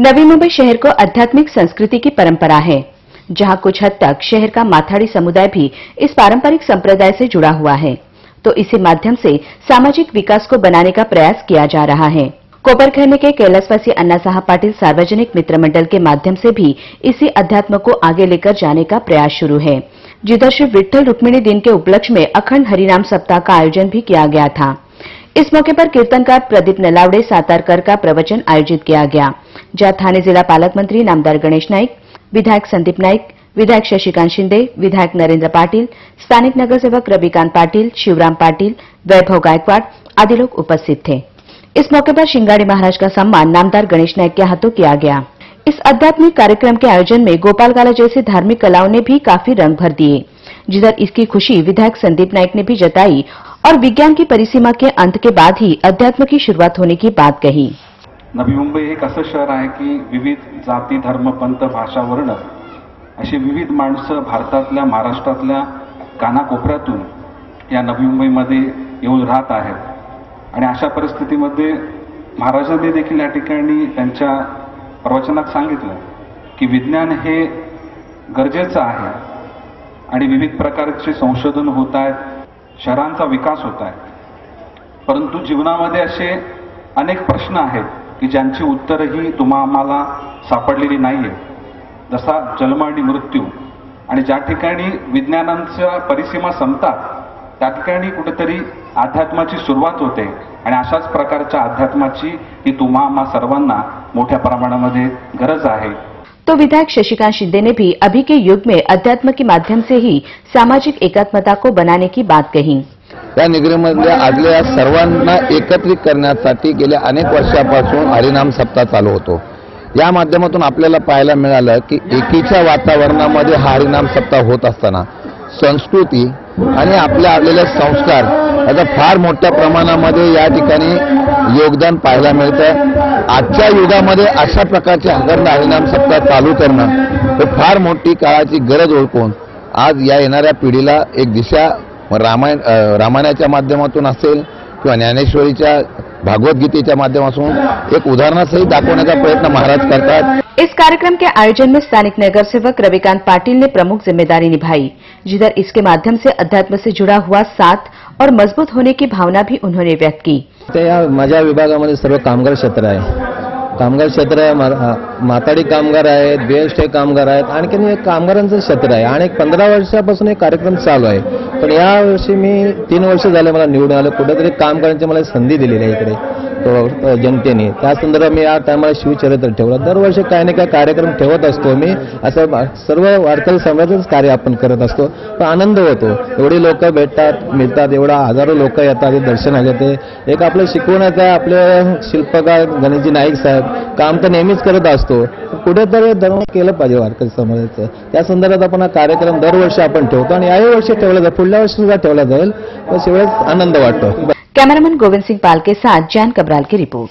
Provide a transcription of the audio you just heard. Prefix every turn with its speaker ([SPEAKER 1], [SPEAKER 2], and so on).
[SPEAKER 1] नवी मुंबई शहर को आध्यात्मिक संस्कृति की परंपरा है, जहां कुछ हद तक शहर का माथाड़ी समुदाय भी इस पारंपरिक संप्रदाय से जुड़ा हुआ है, तो इसी माध्यम से सामाजिक विकास को बनाने का प्रयास किया जा रहा है। कोपरखैरणे के कैलाशवासी अन्ना साहब पाटिल सार्वजनिक मित्र मंडल के माध्यम से भी इसी अध्यात्म को आगे लेकर जाने का प्रयास शुरू है, जिधर श्री विठ्ठल रुक्मिणी दिन के उपलक्ष्य में अखंड हरिनाम सप्ताह का आयोजन भी किया गया था। इस मौके पर कीर्तनकार प्रदीप नलावड़े सातारकर का प्रवचन आयोजित किया गया, जहां थाने जिला पालक मंत्री नामदार गणेश नाईक, विधायक संदीप नाईक, विधायक शशिकांत शिंदे, विधायक नरेंद्र पाटिल, स्थानिक नगरसेवक रविकांत पाटिल, शिवराम पाटिल, वैभव गायकवाड़ आदि लोग उपस्थित थे। इस मौके पर शिंगाड़ी महाराज का सम्मान नामदार गणेश नाईक के हाथों किया गया। इस आध्यात्मिक कार्यक्रम के आयोजन में गोपाल गाला जैसे धार्मिक कलाओं ने भी काफी रंग भर दिए, जिधर इसकी खुशी विधायक संदीप नाईक ने भी जताई और विज्ञान की परिसीमा के अंत के बाद ही अध्यात्म की शुरुआत होने की बात कही।
[SPEAKER 2] नवी मुंबई एक असं शहर आहे की विविध जाती, धर्म, पंथ, भाषा, वर्ण अशी विविध माणसं भारतातल्या, महाराष्ट्रातल्या कानाकोपऱ्यातून या नवी मुंबईमध्ये येऊन राहत आहेत। आणि अशा परिस्थितीमध्ये महाराजांनी देखील या ठिकाणी त्यांच्या प्रवचनात सांगितलं की विज्ञान हे गरजेचं आहे आणि विविध प्रकारचे संशोधन होत आहेत, शहरांचा विकास होत आहे, परंतु जीवनामध्ये असे अनेक प्रश्न आहेत की ज्यांची उत्तरही आम्हाला सापडलेली नाहीये, जसा जन्म आणि मृत्यू। आणि ज्या ठिकाणी विज्ञानांच्या परिसीमा संपतात त्या ठिकाणी कुठेतरी अध्यात्माची सुरुवात होते आणि अशाच प्रकारच्या अध्यात्माची ही आम्हा सर्वांना मोठ्या प्रमाणामध्ये गरज आहे।
[SPEAKER 1] तो विधायक शशिकांत शिंदे ने भी अभी के युग में अध्यात्म के माध्यम से ही सामाजिक एकात्मता को बनाने की बात कही।
[SPEAKER 3] या नगरीमधल्या आदल्या सर्वांना एकत्रित करण्यासाठी गेल्या अनेक वर्षापासून हरिनाम सप्ताह चालू होतो। या माध्यमातून आपल्याला पाहायला मिळालं की एकीच्या वातावरणामध्ये हरिनाम सप्ताह होत असताना संस्कृती आणि आपल्या आलेले संस्कार याचा फार मोठ्या प्रमाणामध्ये या ठिकाणी योगदान पाहायला मिळतं। आजच्या युगामध्ये अशा प्रकारचे हरिनाम सप्ताह चालू करणं हे फार मोठी काळाची गरज ओळखून आज या येणाऱ्या पिढीला एक दिशा रामायणाच्या माध्यमातून असेल किंवा ज्ञानेश्वरीच्या भागवतगीतेच्या माध्यमातून एक उदाहरणासहित दाखवण्याचा प्रयत्न महाराज करतात।
[SPEAKER 1] इस कार्यक्रम के आयोजन में स्थानिक नगर सेवक रविकांत पाटिल ने प्रमुख जिम्मेदारी निभाई, जिधर इसके माध्यम से अध्यात्म से जुड़ा हुआ साथ और मजबूत होने की भावना भी उन्होंने व्यक्त की।
[SPEAKER 4] माझ्या विभागामध्ये सर्व कामगार क्षेत्र आहे, कामगार क्षेत्र आहे, माथाडी कामगार आहेत, बीएसटी कामगार आहेत, आणखीन एक कामगारांचं क्षेत्र आहे आणि 15 वर्षापासून एक कार्यक्रम चालू आहे। पण या वर्षी मी 3 वर्ष झाले मला निवडून आलं, कुठेतरी काम करण्याची मला संधी दिलेली आहे इकडे जनतेने। त्या संदर्भात मी या टायमाला शिवचरित्र ठेवलं। दरवर्षी काही ना काही कार्यक्रम ठेवत असतो मी, असं सर्व वारकरी समाजाचंच कार्य आपण करत असतो। पण आनंद होतो, एवढी लोक मिळतात, एवढा हजारो लोक येतात दर्शनाला। ते एक आपलं शिकवण्याचं आपले शिल्पकार गणेशजी नाईक साहेब काम तर नेहमीच करत असतो, कुठेतरी धर्म केलं पाहिजे वारकरी समाजाचं। त्या संदर्भात आपण हा कार्यक्रम दरवर्षी आपण ठेवतो आणि याही वर्षी ठेवला जाईल, पुढल्या वर्षी सुद्धा ठेवला जाईल, बस एवढाच आनंद वाटतो।
[SPEAKER 1] कैमरामैन गोविंद सिंह पाल के साथ जैन कबराल की रिपोर्ट।